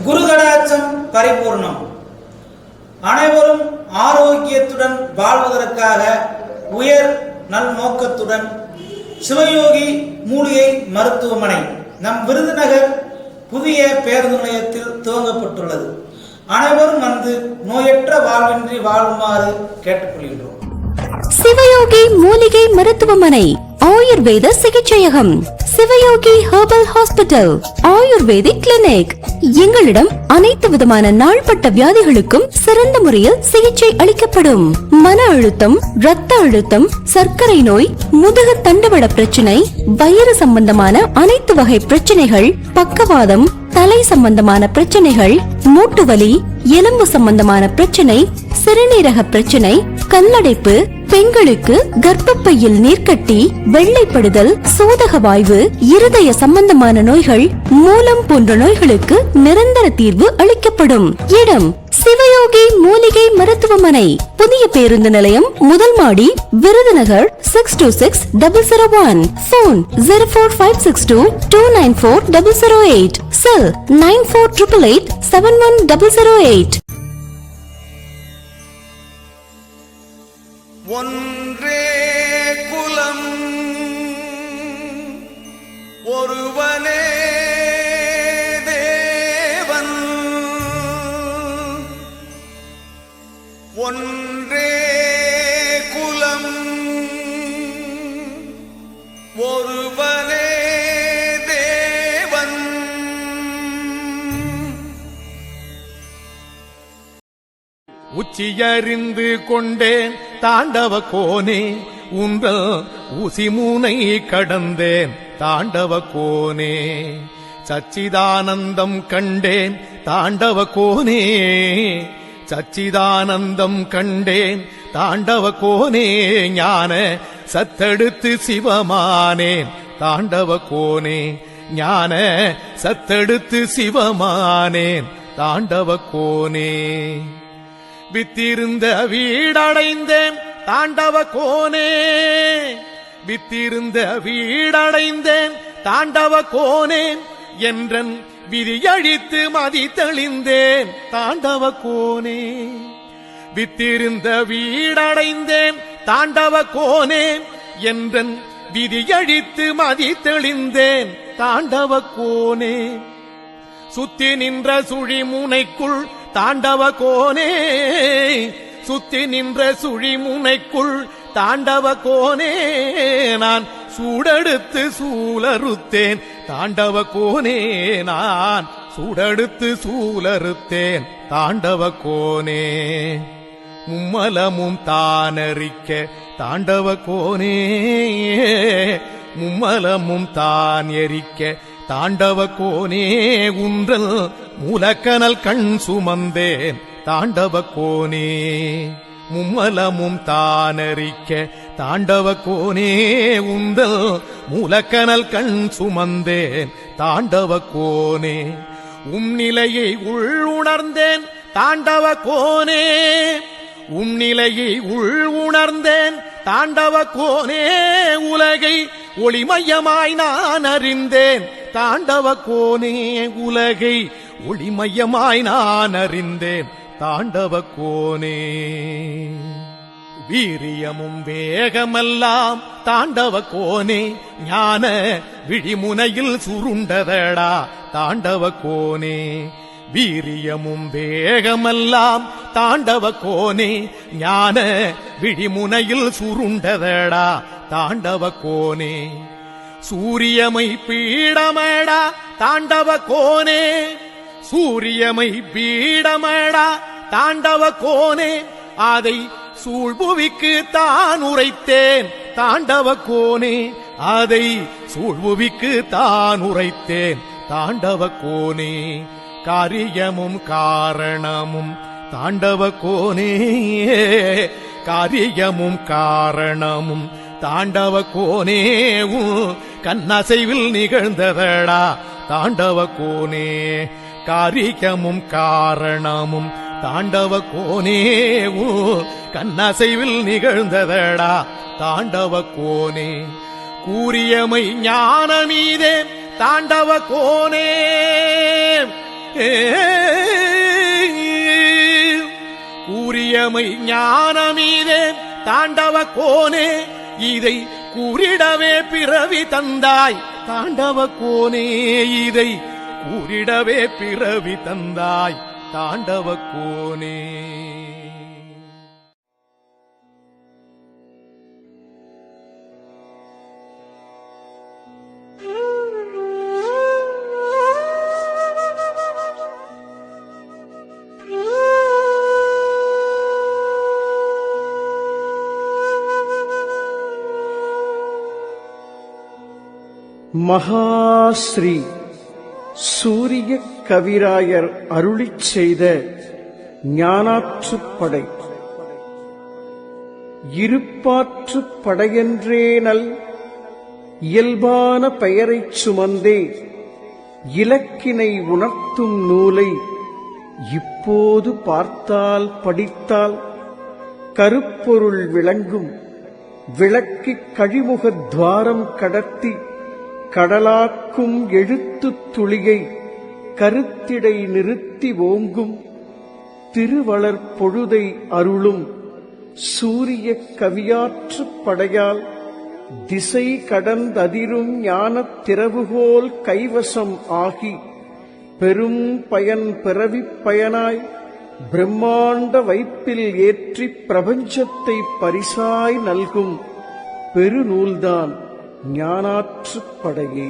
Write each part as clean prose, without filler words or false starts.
குருகடாட்சம் பரிபூர்ணம். அனைவரும் ஆரோக்கியத்துடன் வாழ்வதற்காக உயர் நல் நோக்கத்துடன் சிவயோகி மூலிகை மருத்துவமனை நம் விருதுநகர் புதிய பேருந்து நிலையத்தில் துவங்கப்பட்டுள்ளது. அனைவரும் வந்து நோயற்ற வாழ்வின்றி வாழுமாறு கேட்டுக்கொள்கின்றோம். சிவயோகி மூலிகை மருத்துவமனை, ஆயுர்வேத சிகிச்சையகம், Sivayogi herbal hospital, ayurvedic clinic. எங்களிடம் அனைத்து விதமான நாள்பட்ட வியாதிகளுக்கும் சிறந்த முறையில் சிகிச்சை அளிக்கப்படும். மன அழுத்தம், இரத்த அழுத்தம், சர்க்கரை நோய், முதுகு தண்டுவட பிரச்சனை, வயிறு சம்பந்தமான அனைத்து வகை பிரச்சனைகள், பக்கவாதம், தலை சம்பந்தமான பிரச்சனைகள், மூட்டுவலி, எலும்பு சம்பந்தமான பிரச்சனை, சிறுநீரக பிரச்சனை, கல்லடைப்பு, பெண்களுக்கு கர்ப்பப்பையில் நீர்க்கட்டி, வெள்ளைப்படுதல், சோதக வாய்வு, இருதய சம்பந்தமான நோய்கள், மூலம் போன்ற நோய்களுக்கு நிரந்தர தீர்வு அளிக்கப்படும். இடம் சிவயோகி மூலிகை மருத்துவமனை, புதிய பேருந்து நிலையம், முதல் மாடி, விருதுநகர் 626001. போன் 04562294008. செல் 9488871008. ஒன்றே குலம் ஒருவனே தேவன், ஒன்றே குலம் ஒருவனே தேவன். உச்சியறிந்து கொண்டேன் தாண்டவ கோனே, உங்கள் ஊசிமூனை கடந்தேன் தாண்டவ கோனே. சச்சிதானந்தம் கண்டேன் தாண்டவ கோனே, சச்சிதானந்தம் கண்டேன் தாண்டவ கோனே. ஞான சத்தெடுத்து சிவமானேன் தாண்டவ கோனே, ஞான சத்தெடுத்து சிவமானேன் தாண்டவ கோனே. வித்திருந்த வீடடைந்தேன் தாண்டவ கோனே, வித்திருந்த வீடடைந்தேன் தாண்டவ கோனே. என்றன் விதியழித்து மதி தெளிந்தேன் தாண்டவ கோனே. வித்திருந்த வீடடைந்தேன் தாண்டவ கோனே, என்றன் விதியழித்து மதி தெளிந்தேன் தாண்டவ கோனே. சுத்தி நின்ற சுழிமுனைக்குள் தாண்டவ கோனே, சுத்தி நின்ற சுழிமுனைக்குள் தாண்டவ கோனே. நான் சூடெடுத்து சூலறுத்தேன் தாண்டவ கோனே, நான் சூடெடுத்து சூலறுத்தேன் தாண்டவ கோனே. மும்மலமும் தானறிக்க தாண்டவ கோனே, மும்மலமும் தான் எரிக்க தாண்டவ கோனே. உன்றல் மூலக்கனல் கண் சுமந்தேன் தாண்டவ கோனே, மும்மலமும் தானறிக்க தாண்டவ கோனே. உந்தல் மூலக்கனல் கண் சுமந்தேன் தாண்டவ கோனே. நிலையை உள்ளுணர்ந்தேன் தாண்டவ கோனே, நிலையை உள்ளுணர்ந்தேன் தாண்டவ கோனே. உலகை ஒளிமயமாய் நான் அறிந்தேன் தாண்டவ கோனே, உலகை ஒளிமயமாய் நான் அறிந்தேன் தாண்டவ கோனே. வீரியமும் வேகமெல்லாம் தாண்டவ கோனே, ஞான விழிமுனையில் சுருண்டதடா தாண்டவ கோனே. வீரியமும் வேகமெல்லாம் தாண்டவ கோனே, ஞான விழிமுனையில் சுருண்டதடா தாண்டவ கோனே. சூரியமை பீடமடா தாண்டவ கோனே, சூரியமை பீடமடா தாண்டவ கோனே. அதை சூழ்புவிக்கு தான் உரைத்தேன் தாண்டவ கோனே, அதை சூழ்புவிக்கு தான் உரைத்தேன் தாண்டவ கோனே. காரியமும் காரணமும் தாண்டவ கோனே, காரியமும் காரணமும் தாண்டவ கோனே. கண்ணசைவில் நிகழ்ந்ததடா தாண்டவ கோனே, காரியமும் காரணமும் தாண்டவ கோனே. கண்ணசைவில் நிகழ்ந்ததடா தாண்டவ கோனே. கூறியமை ஞானமீதே தாண்டவ கோனே. கூறியமை ஞானமீதே தாண்டவ கோனே இதை கூறிடவே பிறவி தந்தாய் தாண்டவ கோனே இதை கூறிடவே பிறவி தந்தாய் தாண்டவ கோனே. மகாஸ்ரீ சூரிய கவிராயர் அருளிச் செய்த ஞானாற்றுப்படை. இருப்பாற்றுப் படையென்றேனல் இயல்பான பெயரைச் சுமந்தே இலக்கினை உணர்த்தும் நூலை இப்போது பார்த்தால் படித்தால் கருப்பொருள் விளங்கும். விளக்கிக் கழிமுகத் துவாரம் கடத்தி கடலாக்கும் எழுத்துத் துளியை கருத்திடை நிறுத்தி ஓங்கும். திருவளர் பொழுதை அருளும் சூரிய கவியாற்றுப் படையால் திசை கடந்ததிரும் ஞானத் திறவுகோல் கைவசம் ஆகி பெரும் பயன் பிறவிப் பயனாய் பிரம்மாண்ட வைப்பில் ஏற்றிப் பிரபஞ்சத்தை பரிசாய் நல்கும் பெருநூல்தான் ஞானாற்றுப்படையே.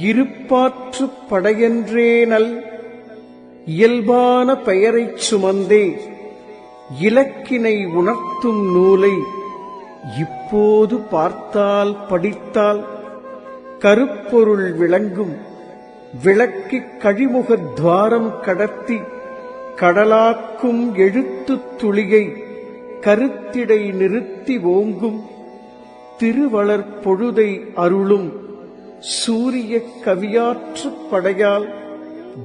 இருப்பாற்றுப் படையென்றேனல் இயல்பான பெயரைச் சுமந்தே இலக்கினை உணர்த்தும் நூலை இப்போது பார்த்தால் படித்தால் கருப்பொருள் விளங்கும். விளக்கிக் கழிமுகத் துவாரம் கடத்தி கடலாக்கும் எழுத்துத் துளியை கருத்திடை நிறுத்தி ஓங்கும். திருவளர் பொழுதை அருளும் சூரிய கவியாற்றுப் படையால்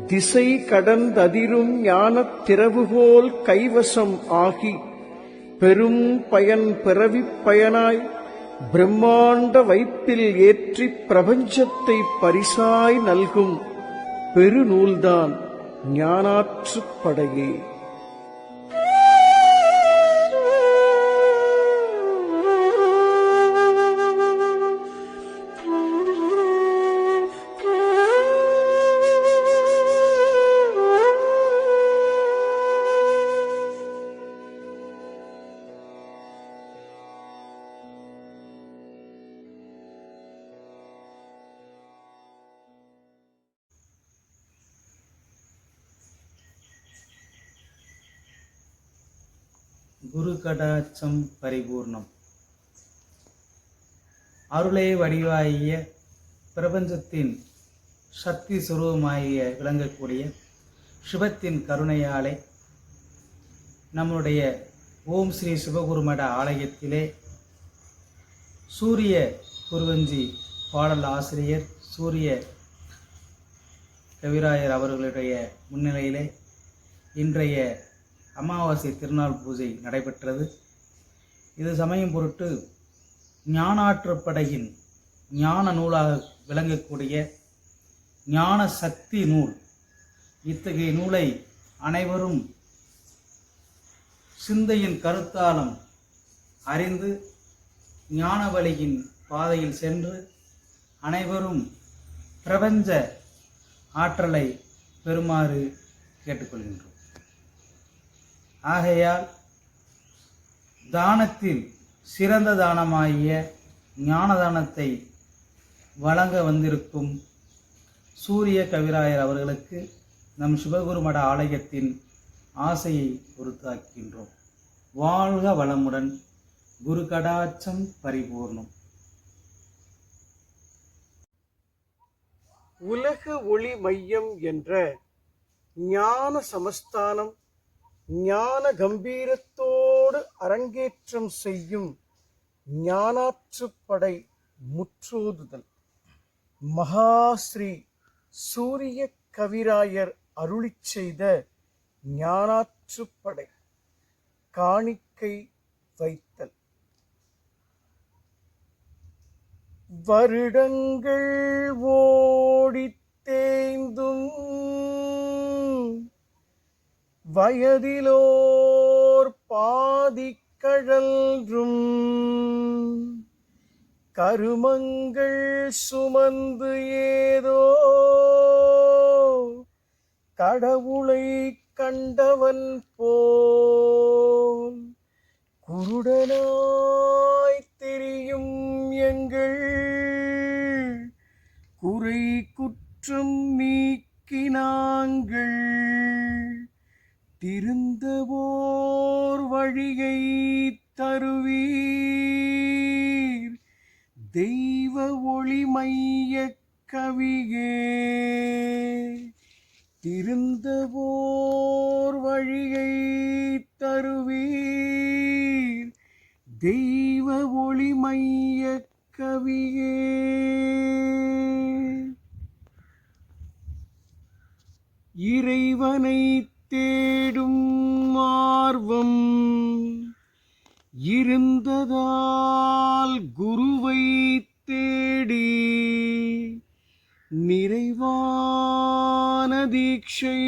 திசை கடந்ததிரும் ஞானத் திறவுகோல் கைவசம் ஆகி பெரும் பயன் பிறவிப் பயனாய் பிரம்மாண்ட வைப்பில் ஏற்றிப் பிரபஞ்சத்தை பரிசாய் நல்கும் பெருநூல்தான் ஞானாற்றுப்படையே. குரு கடாட்சம் பரிபூர்ணம். அருளே வடிவாகிய பிரபஞ்சத்தின் சக்தி சுரூபமாகிய விளங்கக்கூடிய சிவத்தின் கருணையாலே நம்முடைய ஓம் ஸ்ரீ சிவகுருமட ஆலயத்திலே சூரிய குருவஞ்சி பாடல் ஆசிரியர் சூரிய கவிராயர் அவர்களுடைய முன்னிலையிலே இன்றைய அமாவாசை திருநாள் பூஜை நடைபெற்றது. இது சமயம் பொருட்டு ஞானாற்றுப்படையின் ஞான நூலாக விளங்கக்கூடிய ஞான சக்தி நூல். இத்தகைய நூலை அனைவரும் சிந்தையின் கருத்தாலும் அறிந்து ஞான வழியின் பாதையில் சென்று அனைவரும் பிரபஞ்ச ஆற்றலை பெறுமாறு கேட்டுக்கொள்கின்றோம். ஆகையால் தானத்தில் சிறந்த தானமாகிய ஞான தானத்தை வழங்க வந்திருக்கும் சூரிய கவிராயர் அவர்களுக்கு நம் சிவகுருமட ஆலயத்தின் ஆசையை பொறுத்தாக்கின்றோம். வாழ்க வளமுடன். குரு கடாட்சம் பரிபூர்ணம். உலக ஒளி மையம் என்ற ஞான சமஸ்தானம் ஞான கம்பீரத்தோடு அரங்கேற்றம் செய்யும் ஞானாற்றுப்படை முற்றோதுதல். மகாஸ்ரீ சூரிய கவிராயர் அருளிச் செய்த ஞானாற்றுப்படை காணிக்கை வைத்தல். வருடங்கள் ஓடித் தேய்ந்தும் வயதிலோர் பாதிக்கழல்றும் கருமங்கள் சுமந்து ஏதோ கடவுளை கண்டவன் போல் குருடனாய் தெரியும் எங்கள் குறை குற்றம் நீக்கி நாங்கள் திருந்தவோர் வழியை தருவீர் தெய்வ ஒளி மையக் கவியே. திருந்தவோர் வழியை தருவீர் தெய்வ ஒளி மையக் கவியே. இறைவனை தேடும் ஆர்வம் இருந்ததால் குருவை தேடி நிறைவான தீட்சை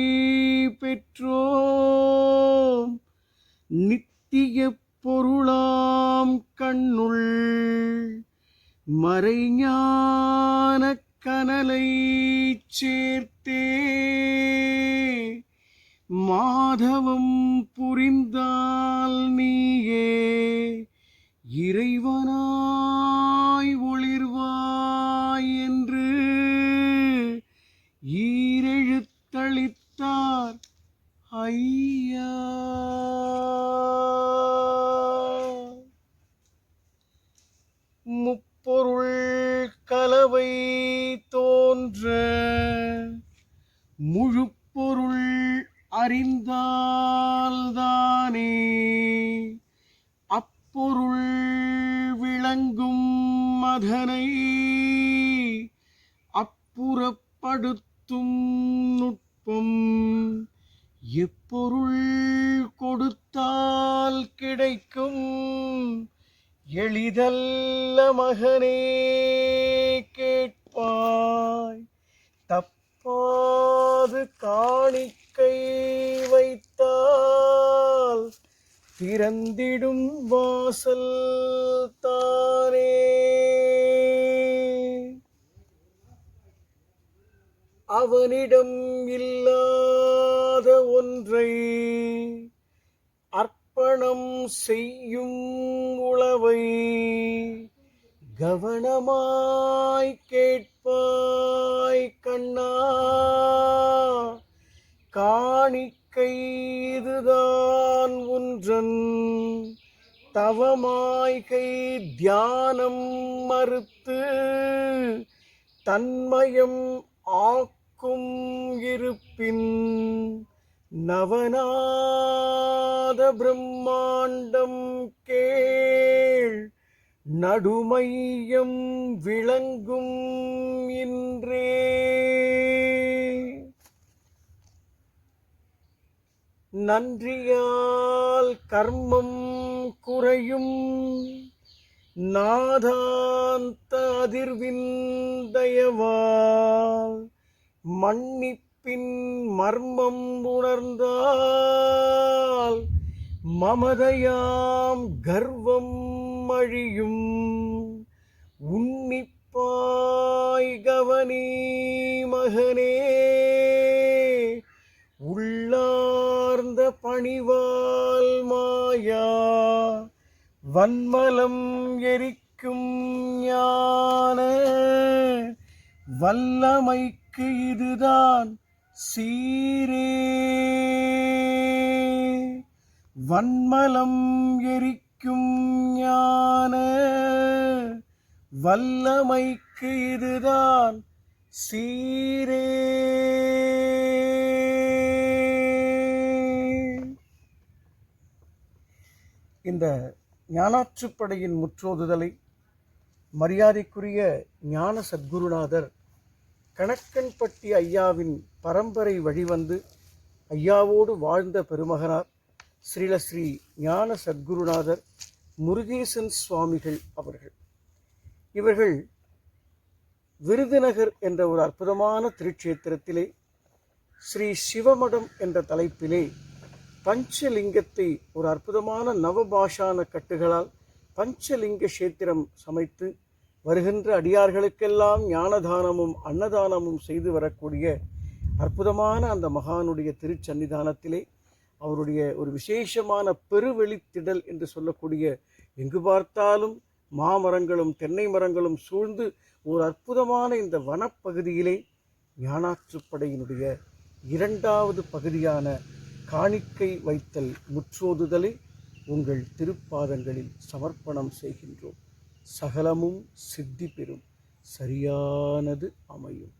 பெற்றோம். நித்திய பொருளாம் கண்ணுள் மறைஞான கனலை சேர்த்தே மாதவம் புரிந்தால் நீயே இறைவனாய் ஒளிர்வாய் என்று ஈரெழுத்தளித்தார் ஐயா. முப்பொருள் கலவை தோன்ற முழுப்பொருள் அறிந்தால்தானே அப்பொருள் விளங்கும் அதனை அப்புறப்படுத்தும் நுட்பம் எப்பொருள் கொடுத்தால் கிடைக்கும் எளிதல்ல மகனே கேட்பாய். தப்பாது காணிக்கை வைத்தால் திறந்திடும் வாசல் தானே. அவனிடம் இல்லாத ஒன்றை அர்ப்பணம் செய்யும் உளவை கவனமாய் கேட்பாய் கண்ணா. காணிக்கை இதுதான் ஒன்றன் தவமாய்கை தியானம் மறுத்து தன்மயம் ஆக்கும் இருப்பின் நவநாத பிரம்மாண்டம் கேள் நடுமையம் விளங்கும் இன்றே. நன்றியால் கர்மம் குறையும் நாதாந்த அதிர்வின் தயவால் மன்னிப்பின் மர்மம் உணர்ந்தால் மமதையாம் கர்வம் அழியும். உன்னிப்பாய் கவனி மகனே உள்ளார்ந்த பணிவால் மாயா வன்மலம் எரிக்கும் ஞான வல்லமைக்கு இதுதான் சீரே. வன்மலம் எரிக்கும் ஞான வல்லமைக்கு இதுதான் சீரே. இந்த ஞானாற்றுப்படையின் முற்றோதுதலை மரியாதைக்குரிய ஞான சத்குருநாதர் கணக்கன்பட்டி ஐயாவின் பரம்பரை வழிவந்து ஐயாவோடு வாழ்ந்த பெருமகனார் ஸ்ரீ ஞான சத்குருநாதர் முருகேசன் சுவாமிகள் அவர்கள். இவர்கள் விருதுநகர் என்ற ஒரு அற்புதமான திருச்சேத்திரத்திலே ஸ்ரீ சிவமடம் என்ற தலைப்பிலே பஞ்சலிங்கத்தை ஒரு அற்புதமான நவபாஷான கட்டுகளால் பஞ்சலிங்க கஷேத்திரம் சமைத்து வருகின்ற அடியார்களுக்கெல்லாம் ஞானதானமும் அன்னதானமும் செய்து வரக்கூடிய அற்புதமான அந்த மகானுடைய திருச்சன்னிதானத்திலே அவருடைய ஒரு விசேஷமான பெருவெளித்திடல் என்று சொல்லக்கூடிய எங்கு பார்த்தாலும் மாமரங்களும் தென்னை மரங்களும் சூழ்ந்து ஒரு அற்புதமான இந்த வனப்பகுதியிலே ஞானாற்றுப்படையினுடைய இரண்டாவது பகுதியான காணிக்கை வைத்தல் முற்றோதுதலை உங்கள் திருப்பாதங்களில் சமர்ப்பணம் செய்கின்றோம். சகலமும் சித்தி பெறும், சரியானது அமையும்.